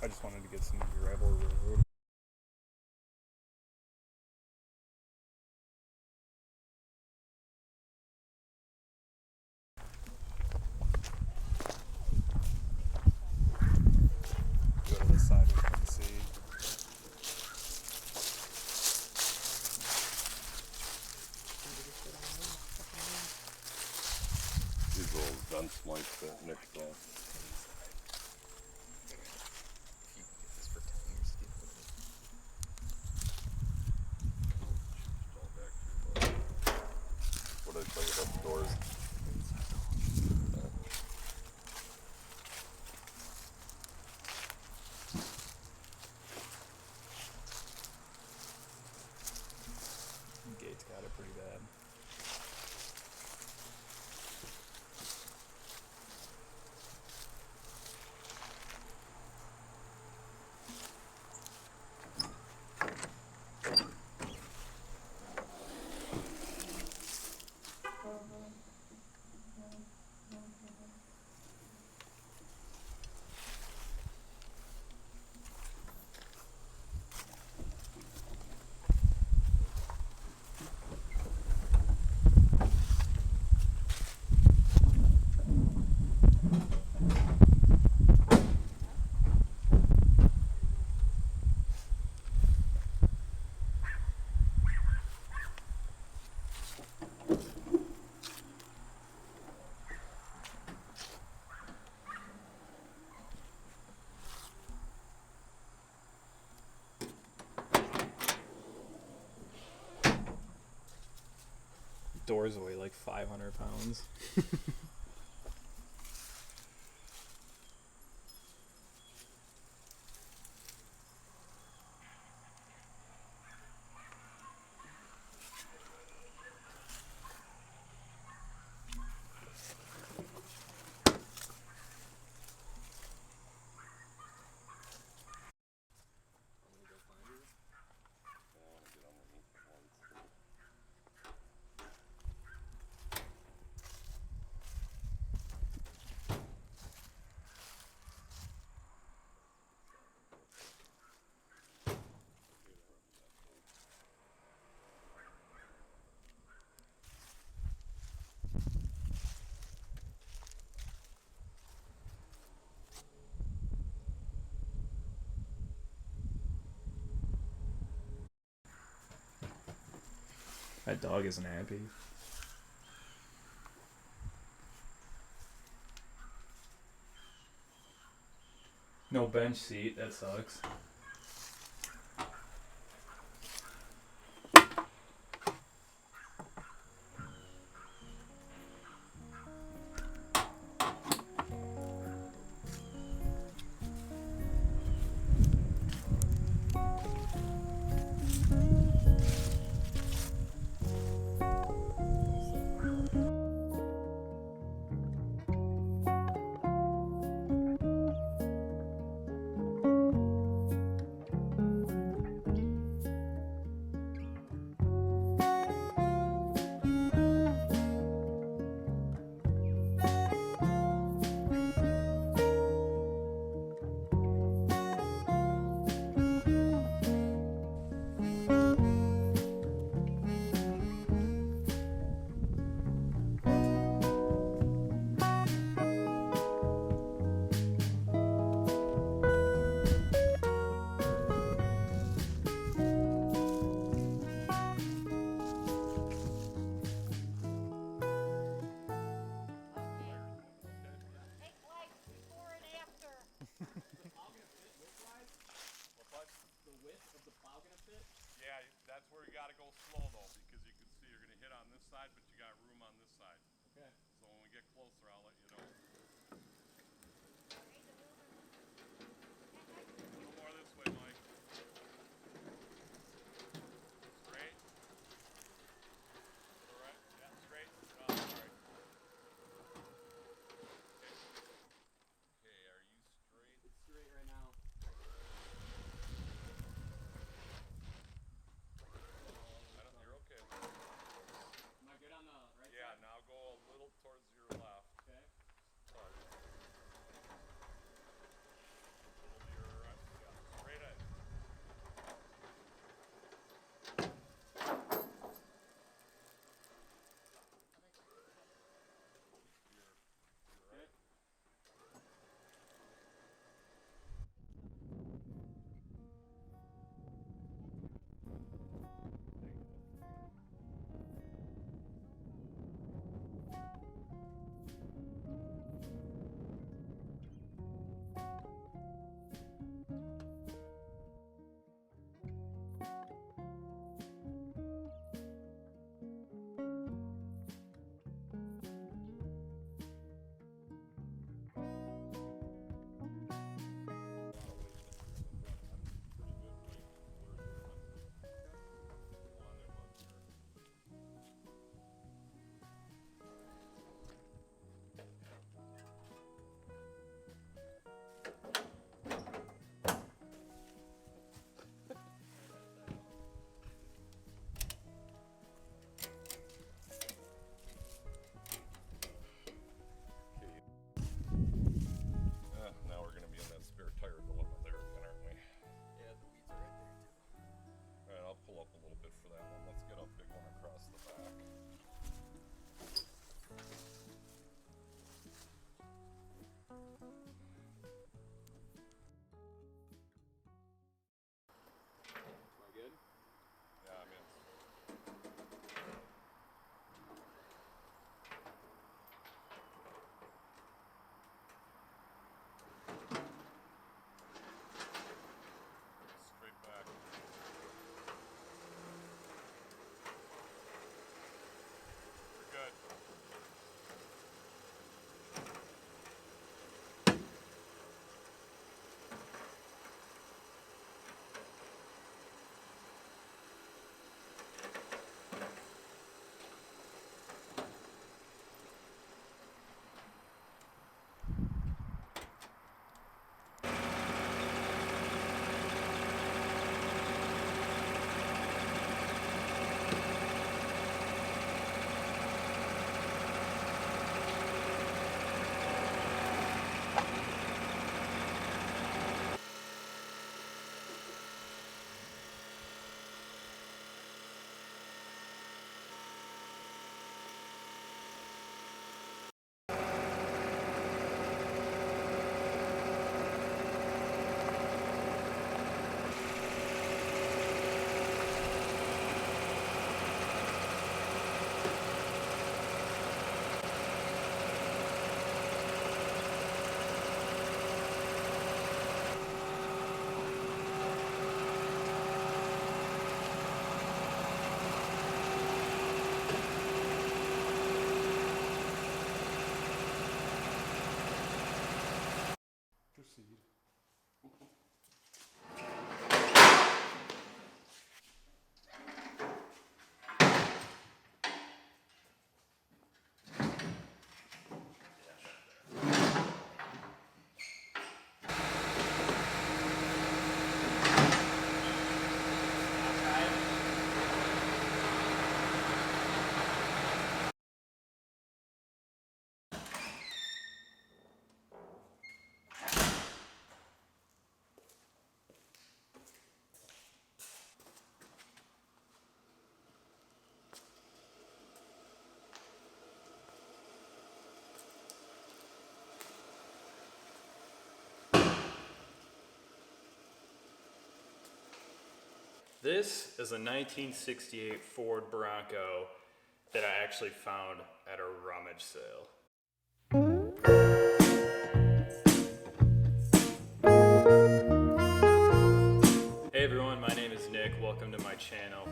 I just wanted to get some gravel road. Go to this side, we can see. These little vents like that Nick saw. What did I tell you about the doors? Gate's got it pretty bad. Doors weigh like 500 pounds. That dog isn't happy. No bench seat, that sucks. that one. Let's get a big one across the back. Am I good? Yeah, I mean, straight back. We're good. Proceed. This is a 1968 Ford Bronco that I actually found at a rummage sale. Hey everyone, my name is Nick. Welcome to my channel.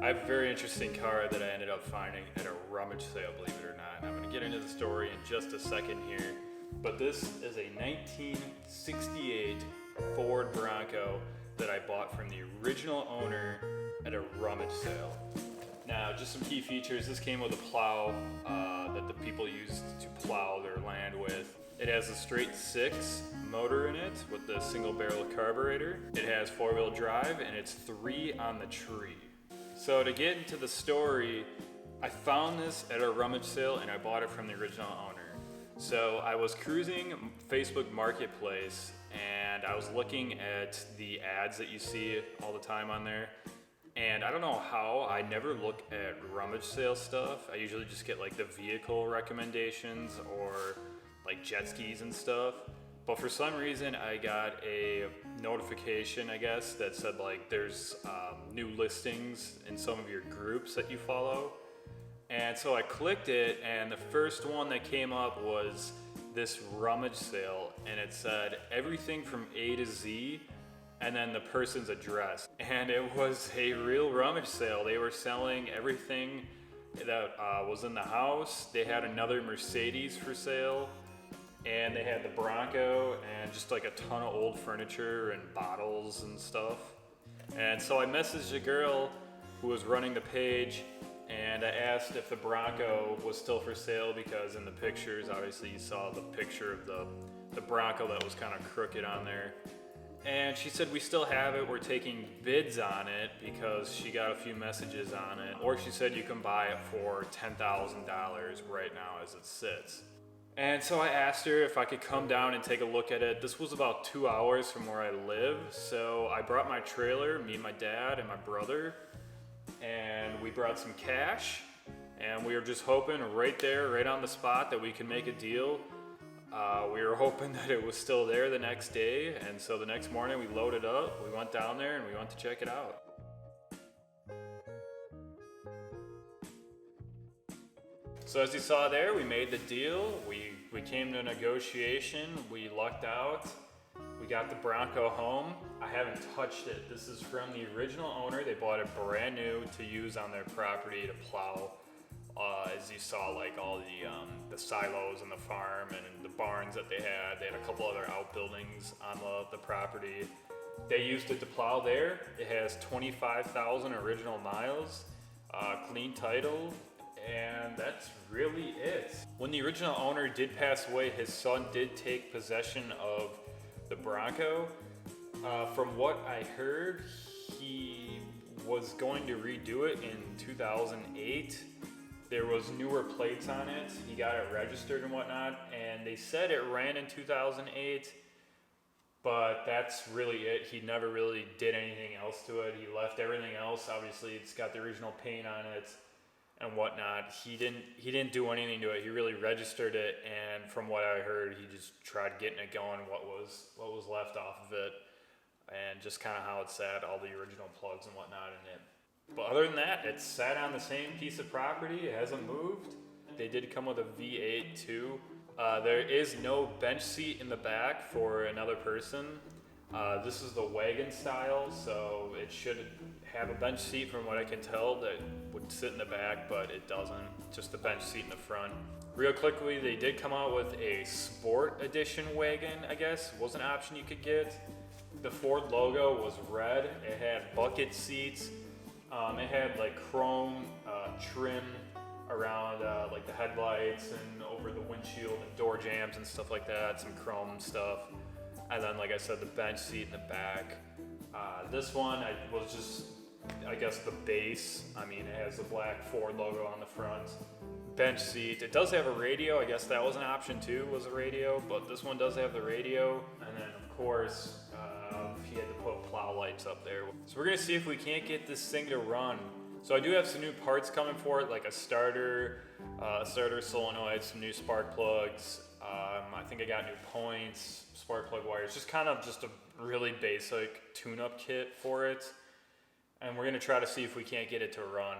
I have a very interesting car that I ended up finding at a rummage sale, believe it or not. And I'm going to get into the story in just a second here. But this is a 1968 Ford Bronco that I bought from the original owner at a rummage sale. Now, just some key features. This came with a plow that the people used to plow their land with. It has a straight 6 motor in it with the single barrel carburetor. It has 4-wheel drive and it's 3 on the tree. So to get into the story, I found this at a rummage sale and I bought it from the original owner. So I was cruising Facebook Marketplace and I was looking at the ads that you see all the time on there. And I don't know how, I never look at rummage sale stuff. I usually just get like the vehicle recommendations or like jet skis and stuff. But for some reason I got a notification, I guess, that said like there's new listings in some of your groups that you follow. And so I clicked it and the first one that came up was this rummage sale and it said everything from A to Z and then the person's address. And it was a real rummage sale. They were selling everything that was in the house. They had another Mercedes for sale and they had the Bronco and just like a ton of old furniture and bottles and stuff. And so I messaged a girl who was running the page and I asked if the Bronco was still for sale because in the pictures, obviously you saw the picture of the Bronco that was kind of crooked on there. And she said, we still have it, we're taking bids on it because she got a few messages on it. Or she said you can buy it for $10,000 right now as it sits. And so I asked her if I could come down and take a look at it. This was about 2 hours from where I live. So I brought my trailer, me and my dad and my brother. and we brought some cash, and we were just hoping right there, right on the spot, that we could make a deal. We were hoping that it was still there the next day, and so the next morning we loaded up, we went down there, and we went to check it out. So as you saw there, we made the deal. We came to a negotiation. We lucked out. We got the Bronco home. I haven't touched it. This is from the original owner. They bought it brand new to use on their property to plow. As you saw, like all the silos on the farm and the barns that they had. They had a couple other outbuildings on the property. They used it to plow there. It has 25,000 original miles, clean title, and that's really it. When the original owner did pass away, his son did take possession of the Bronco. From what I heard, he was going to redo it in 2008. There was newer plates on it. He got it registered and whatnot, and they said it ran in 2008, but that's really it. He never really did anything else to it. He left everything else. Obviously, it's got the original paint on it and whatnot. He didn't do anything to it. He really registered it, and from what I heard, he just tried getting it going, what was left off of it, and just kind of how it sat, all the original plugs and whatnot in it. But other than that, it's sat on the same piece of property. It hasn't moved. They did come with a V8 too. There is no bench seat in the back for another person. This is the wagon style, so it should have a bench seat from what I can tell that would sit in the back, but it doesn't. Just a bench seat in the front. Real quickly, they did come out with a Sport Edition wagon, I guess, was an option you could get. The Ford logo was red. It had bucket seats. It had like chrome trim around like the headlights and over the windshield and door jambs and stuff like that, some chrome stuff. And then, like I said, the bench seat in the back. This one was just, I guess, the base. I mean, it has the black Ford logo on the front. Bench seat. It does have a radio. I guess that was an option too, was a radio, but this one does have the radio. And then, of course, he had to put plow lights up there. So we're gonna see if we can't get this thing to run. So I do have some new parts coming for it, like a starter solenoid, some new spark plugs. I think I got new points, spark plug wires, just a really basic tune-up kit for it. And we're gonna try to see if we can't get it to run.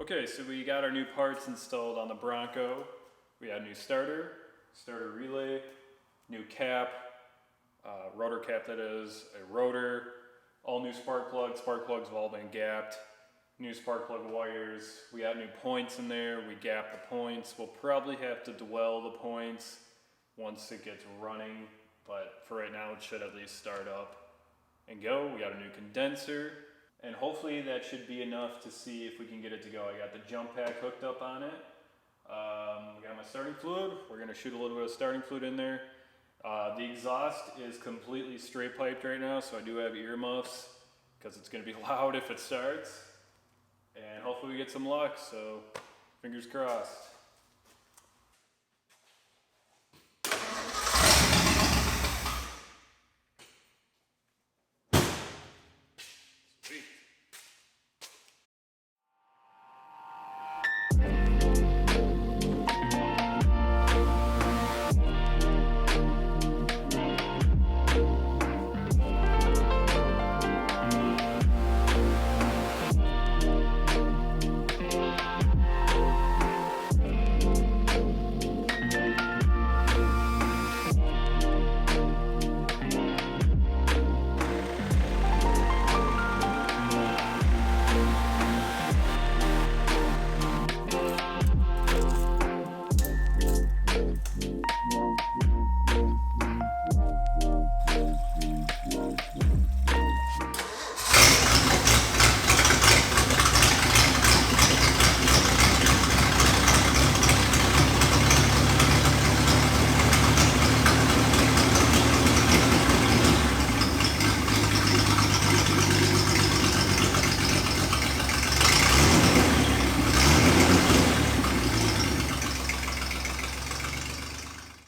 Okay, so we got our new parts installed on the Bronco. We had a new starter relay, new cap, rotor cap that is, a rotor, All new spark plugs have all been gapped. New spark plug wires. We got new points in there. We gapped the points. We'll probably have to dwell the points once it gets running, but for right now it should at least start up and go. We got a new condenser, and hopefully that should be enough to see if we can get it to go. I got the jump pack hooked up on it. We got my starting fluid. We're gonna shoot a little bit of starting fluid in there. The exhaust is completely straight piped right now, so I do have earmuffs because it's gonna be loud if it starts. And hopefully we get some luck, so fingers crossed.